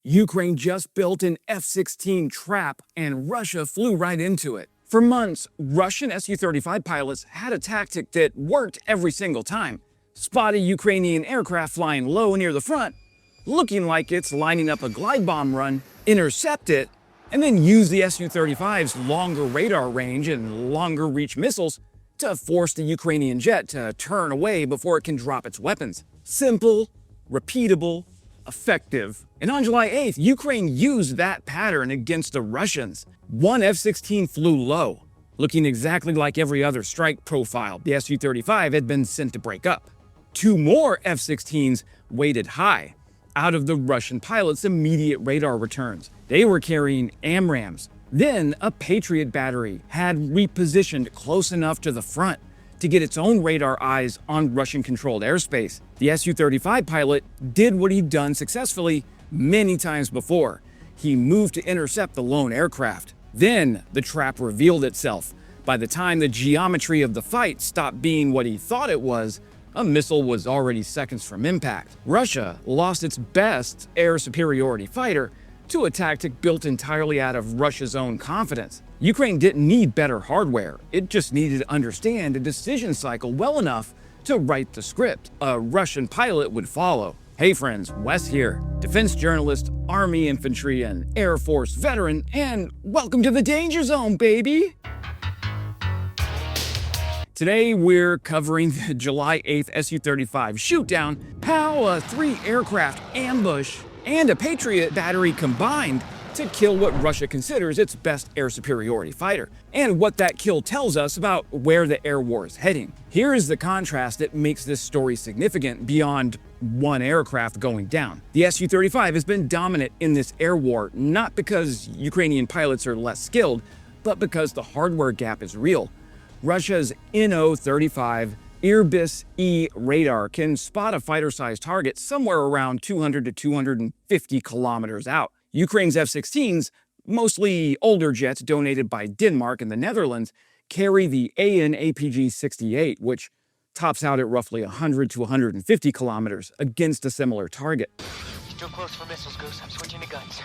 Ukraine just built an F-16 trap and Russia flew right into it. For months, Russian Su-35 pilots had a tactic that worked every single time. Spot a Ukrainian aircraft flying low near the front, looking like it's lining up a glide bomb run, intercept it, and then use the Su-35's longer radar range and longer reach missiles to force the Ukrainian jet to turn away before it can drop its weapons. Simple, repeatable, effective. And on July 8th, Ukraine used that pattern against the Russians. One F-16 flew low, looking exactly like every other strike profile the Su-35 had been sent to break up. Two more F-16s weighted high, out of the Russian pilots' immediate radar returns. They were carrying AMRAAMs. Then a Patriot battery had repositioned close enough to the front to get its own radar eyes on Russian-controlled airspace. The Su-35 pilot did what he'd done successfully many times before. He moved to intercept the lone aircraft. Then the trap revealed itself. By the time the geometry of the fight stopped being what he thought it was, a missile was already seconds from impact. Russia lost its best air superiority fighter to a tactic built entirely out of Russia's own confidence. Ukraine didn't need better hardware, it just needed to understand a decision cycle well enough to write the script a Russian pilot would follow. Hey friends, Wes here, defense journalist, Army infantry, and Air Force veteran, and welcome to the Danger Zone, baby! Today we're covering the July 8th Su-35 shootdown, how a 3-aircraft ambush and a Patriot battery combined to kill what Russia considers its best air superiority fighter, and what that kill tells us about where the air war is heading. Here is the contrast that makes this story significant beyond one aircraft going down. The Su-35 has been dominant in this air war, not because Ukrainian pilots are less skilled, but because the hardware gap is real. Russia's NO-35 Irbis-E radar can spot a fighter-sized target somewhere around 200 to 250 kilometers out. Ukraine's F-16s, mostly older jets donated by Denmark and the Netherlands, carry the AN/APG-68, which tops out at roughly 100 to 150 kilometers against a similar target. Too close for missiles, Goose. I'm switching to guns.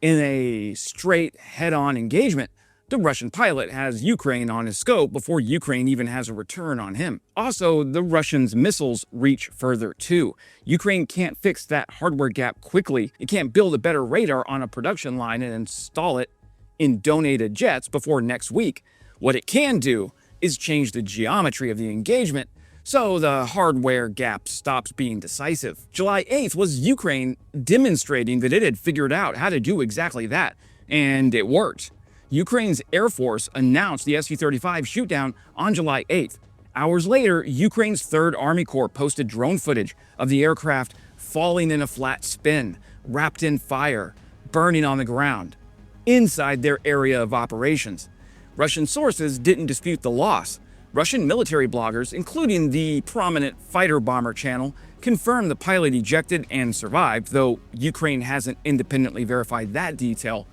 In a straight head-on engagement, the Russian pilot has Ukraine on his scope before Ukraine even has a return on him. Also, the Russians' missiles reach further too. Ukraine can't fix that hardware gap quickly. It can't build a better radar on a production line and install it in donated jets before next week. What it can do is change the geometry of the engagement so the hardware gap stops being decisive. July 8th was Ukraine demonstrating that it had figured out how to do exactly that, and it worked. Ukraine's Air Force announced the Su-35 shootdown on July 8th. Hours later, Ukraine's 3rd Army Corps posted drone footage of the aircraft falling in a flat spin, wrapped in fire, burning on the ground, inside their area of operations. Russian sources didn't dispute the loss. Russian military bloggers, including the prominent Fighterbomber channel, confirmed the pilot ejected and survived, though Ukraine hasn't independently verified that detail.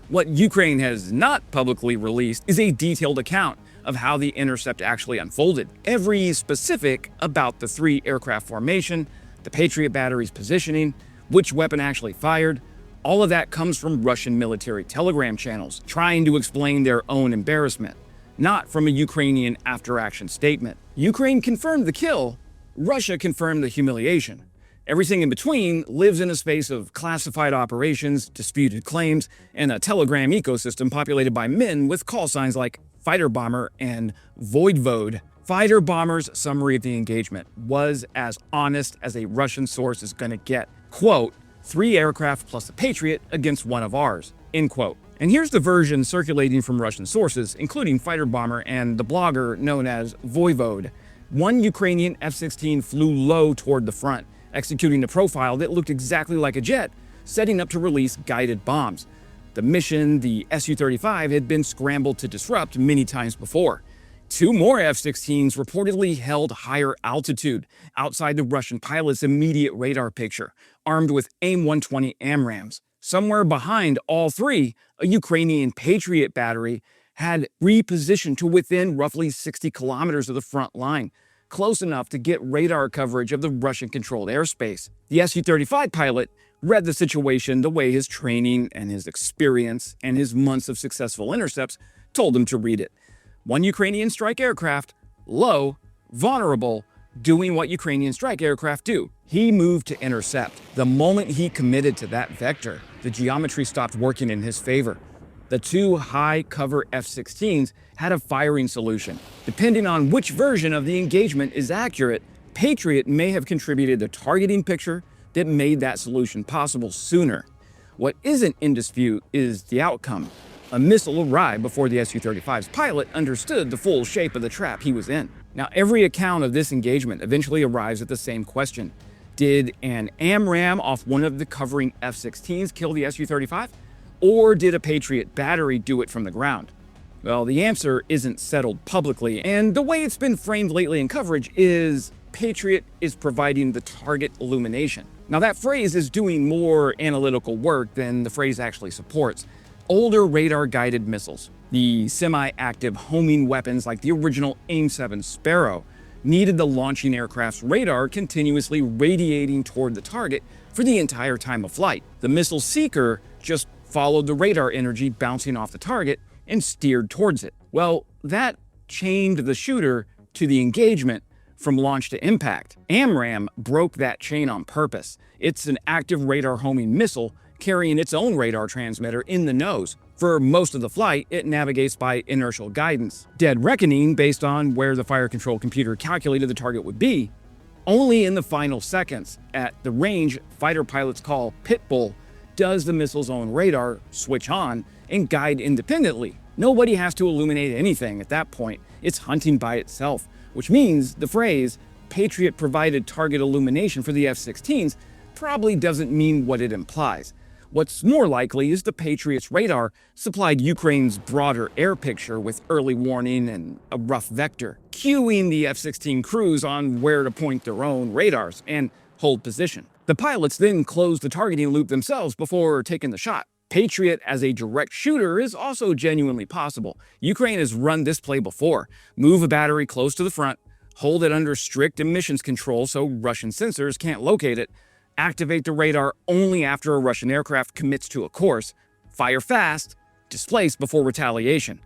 What Ukraine has not publicly released is a detailed account of how the intercept actually unfolded. Every specific about the 3-aircraft formation, the Patriot battery's positioning, which weapon actually fired, all of that comes from Russian military telegram channels trying to explain their own embarrassment, not from a Ukrainian after-action statement. Ukraine confirmed the kill, Russia confirmed the humiliation. Everything in between lives in a space of classified operations, disputed claims, and a telegram ecosystem populated by men with call signs like Fighterbomber and Voidvode. Fighterbomber's summary of the engagement was as honest as a Russian source is gonna get. Quote, 3 aircraft plus a Patriot against one of ours, end quote. And here's the version circulating from Russian sources, including Fighterbomber and the blogger known as Voivode. One Ukrainian F-16 flew low toward the front, executing a profile that looked exactly like a jet, setting up to release guided bombs. The mission the Su-35 had been scrambled to disrupt many times before. 2 more F-16s reportedly held higher altitude, outside the Russian pilot's immediate radar picture, armed with AIM-120 AMRAAMs. Somewhere behind all 3, a Ukrainian Patriot battery had repositioned to within roughly 60 kilometers of the front line, close enough to get radar coverage of the Russian-controlled airspace. The Su-35 pilot read the situation the way his training and his experience and his months of successful intercepts told him to read it. One Ukrainian strike aircraft, low, vulnerable, doing what Ukrainian strike aircraft do. He moved to intercept. The moment he committed to that vector, the geometry stopped working in his favor. The two high-cover F-16s had a firing solution. Depending on which version of the engagement is accurate, Patriot may have contributed the targeting picture that made that solution possible sooner. What isn't in dispute is the outcome. A missile arrived before the Su-35's pilot understood the full shape of the trap he was in. Now, every account of this engagement eventually arrives at the same question. Did an AMRAAM off one of the covering F-16s kill the Su-35? Or did a Patriot battery do it from the ground? Well, the answer isn't settled publicly, and the way it's been framed lately in coverage is Patriot is providing the target illumination. Now, that phrase is doing more analytical work than the phrase actually supports. Older radar-guided missiles, the semi-active homing weapons like the original AIM-7 Sparrow, needed the launching aircraft's radar continuously radiating toward the target for the entire time of flight. The missile seeker just followed the radar energy bouncing off the target and steered towards it. Well, that chained the shooter to the engagement from launch to impact. AMRAAM broke that chain on purpose. It's an active radar homing missile carrying its own radar transmitter in the nose. For most of the flight, it navigates by inertial guidance. Dead reckoning based on where the fire control computer calculated the target would be. Only in the final seconds, at the range fighter pilots call pitbull, does the missile's own radar switch on and guide independently. Nobody has to illuminate anything at that point. It's hunting by itself, which means the phrase Patriot provided target illumination for the F-16s probably doesn't mean what it implies. What's more likely is the Patriot's radar supplied Ukraine's broader air picture with early warning and a rough vector, cueing the F-16 crews on where to point their own radars and hold position. The pilots then closed the targeting loop themselves before taking the shot. Patriot as a direct shooter is also genuinely possible. Ukraine has run this play before. Move a battery close to the front, hold it under strict emissions control so Russian sensors can't locate it, activate the radar only after a Russian aircraft commits to a course, fire fast, displace before retaliation.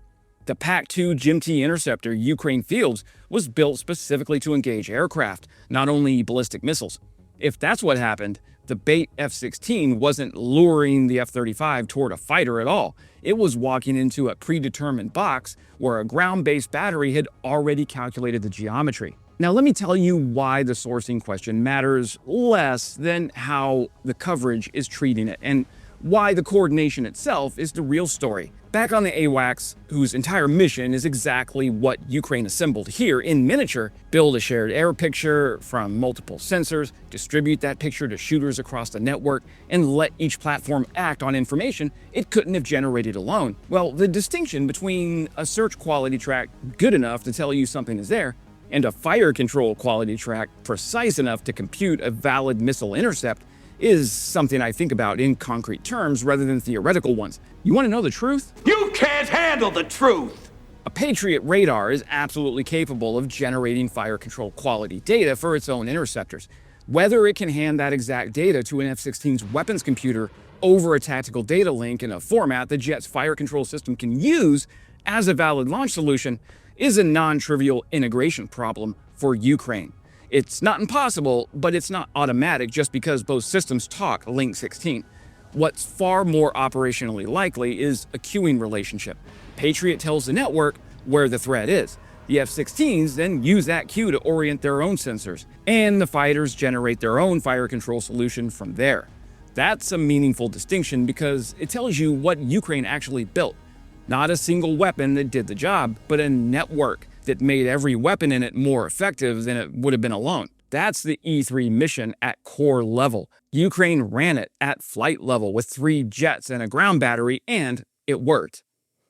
The PAC-2 GMT interceptor Ukraine fields was built specifically to engage aircraft, not only ballistic missiles. If that's what happened, the bait F-16 wasn't luring the F-35 toward a fighter at all. It was walking into a predetermined box where a ground-based battery had already calculated the geometry. Now, let me tell you why the sourcing question matters less than how the coverage is treating it, and why the coordination itself is the real story. Back on the AWACS, whose entire mission is exactly what Ukraine assembled here in miniature, build a shared air picture from multiple sensors, distribute that picture to shooters across the network, and let each platform act on information it couldn't have generated alone. Well, the distinction between a search quality track good enough to tell you something is there and a fire control quality track precise enough to compute a valid missile intercept is something I think about in concrete terms rather than theoretical ones. You want to know the truth? You can't handle the truth! A Patriot radar is absolutely capable of generating fire control quality data for its own interceptors. Whether it can hand that exact data to an F-16's weapons computer over a tactical data link in a format the jet's fire control system can use as a valid launch solution is a non-trivial integration problem for Ukraine. It's not impossible, but it's not automatic just because both systems talk Link 16. What's far more operationally likely is a queuing relationship. Patriot tells the network where the threat is. The F-16s then use that queue to orient their own sensors, and the fighters generate their own fire control solution from there. That's a meaningful distinction because it tells you what Ukraine actually built. Not a single weapon that did the job, but a network that made every weapon in it more effective than it would have been alone. That's the E3 mission at core level. Ukraine ran it at flight level with 3 jets and a ground battery, and it worked.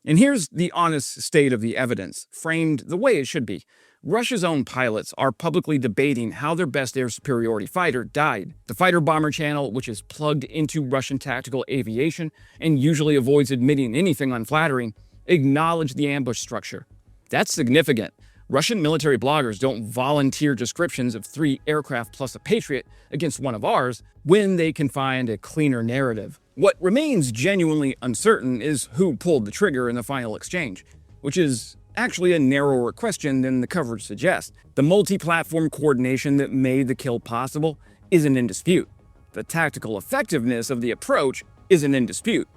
And here's the honest state of the evidence, framed the way it should be. Russia's own pilots are publicly debating how their best air superiority fighter died. The Fighterbomber channel, which is plugged into Russian tactical aviation and usually avoids admitting anything unflattering, acknowledged the ambush structure. That's significant. Russian military bloggers don't volunteer descriptions of 3 aircraft plus a Patriot against one of ours when they can find a cleaner narrative. What remains genuinely uncertain is who pulled the trigger in the final exchange, which is actually a narrower question than the coverage suggests. The multi-platform coordination that made the kill possible isn't in dispute. The tactical effectiveness of the approach isn't in dispute.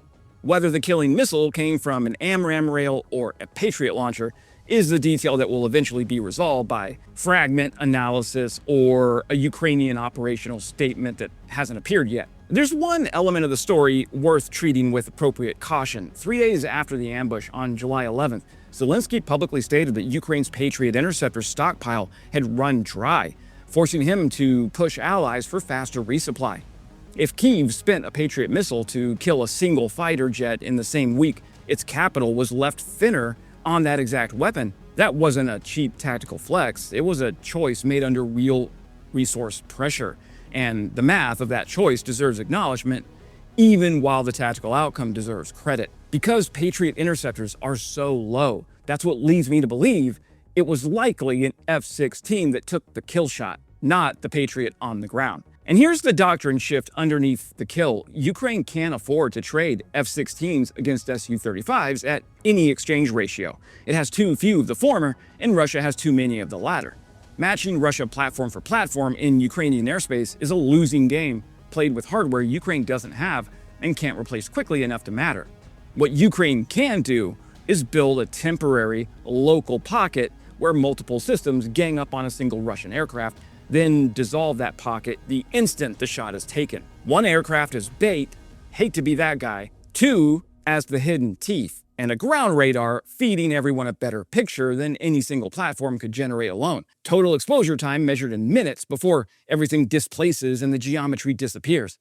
Whether the killing missile came from an AMRAAM rail or a Patriot launcher is the detail that will eventually be resolved by fragment analysis or a Ukrainian operational statement that hasn't appeared yet. There's one element of the story worth treating with appropriate caution. 3 days after the ambush on July 11th, Zelensky publicly stated that Ukraine's Patriot interceptor stockpile had run dry, forcing him to push allies for faster resupply. If Kyiv spent a Patriot missile to kill a single fighter jet in the same week its capital was left thinner on that exact weapon, that wasn't a cheap tactical flex. It was a choice made under real resource pressure. And the math of that choice deserves acknowledgement, even while the tactical outcome deserves credit. Because Patriot interceptors are so low, that's what leads me to believe it was likely an F-16 that took the kill shot, not the Patriot on the ground. And here's the doctrine shift underneath the kill. Ukraine can't afford to trade F-16s against Su-35s at any exchange ratio. It has too few of the former, and Russia has too many of the latter. Matching Russia platform for platform in Ukrainian airspace is a losing game played with hardware Ukraine doesn't have and can't replace quickly enough to matter. What Ukraine can do is build a temporary, local pocket where multiple systems gang up on a single Russian aircraft, then dissolve that pocket the instant the shot is taken. 1 aircraft as bait, hate to be that guy. 2 as the hidden teeth, and a ground radar feeding everyone a better picture than any single platform could generate alone. Total exposure time measured in minutes before everything displaces and the geometry disappears.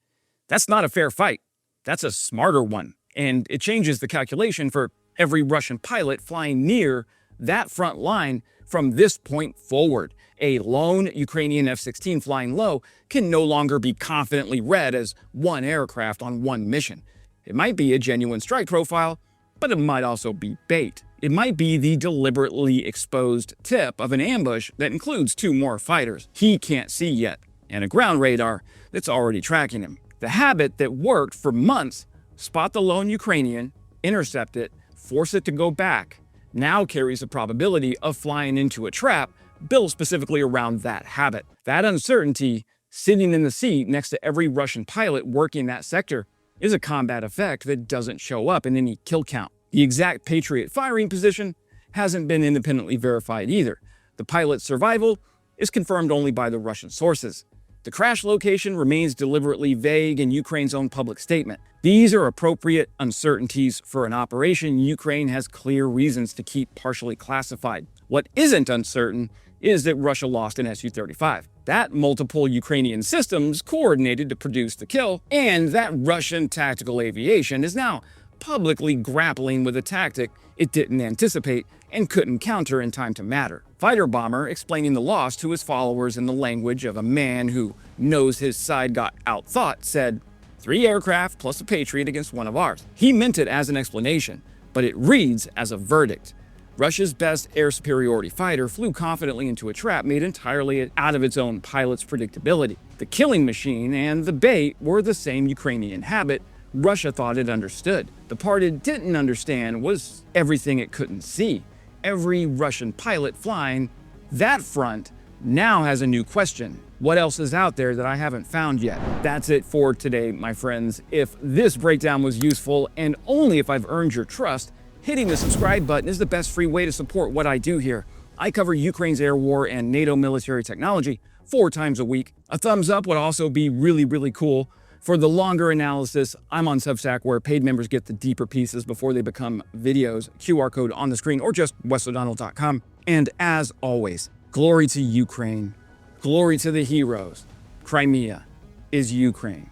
That's not a fair fight. That's a smarter one. And it changes the calculation for every Russian pilot flying near that front line from this point forward. A lone Ukrainian F-16 flying low can no longer be confidently read as 1 aircraft on 1 mission. It might be a genuine strike profile, but it might also be bait. It might be the deliberately exposed tip of an ambush that includes 2 more fighters he can't see yet, and a ground radar that's already tracking him. The habit that worked for months, spot the lone Ukrainian, intercept it, force it to go back, now carries a probability of flying into a trap built specifically around that habit. That uncertainty, sitting in the seat next to every Russian pilot working that sector, is a combat effect that doesn't show up in any kill count. The exact Patriot firing position hasn't been independently verified either. The pilot's survival is confirmed only by the Russian sources. The crash location remains deliberately vague in Ukraine's own public statement. These are appropriate uncertainties for an operation Ukraine has clear reasons to keep partially classified. What isn't uncertain is that Russia lost an Su-35, that multiple Ukrainian systems coordinated to produce the kill, and that Russian tactical aviation is now publicly grappling with a tactic it didn't anticipate and couldn't counter in time to matter. Fighterbomber explaining the loss to his followers in the language of a man who knows his side got outthought said, 3 aircraft plus a Patriot against one of ours. He meant it as an explanation, but it reads as a verdict. Russia's best air superiority fighter flew confidently into a trap made entirely out of its own pilot's predictability. The killing machine and the bait were the same Ukrainian habit Russia thought it understood. The part it didn't understand was everything it couldn't see. Every Russian pilot flying that front now has a new question. What else is out there that I haven't found yet? That's it for today, my friends. If this breakdown was useful, and only if I've earned your trust, hitting the subscribe button is the best free way to support what I do here. I cover Ukraine's air war and NATO military technology 4 times a week. A thumbs up would also be really cool. For the longer analysis, I'm on Substack where paid members get the deeper pieces before they become videos. QR code on the screen or just wesodonnell.com. And as always, glory to Ukraine. Glory to the heroes. Crimea is Ukraine.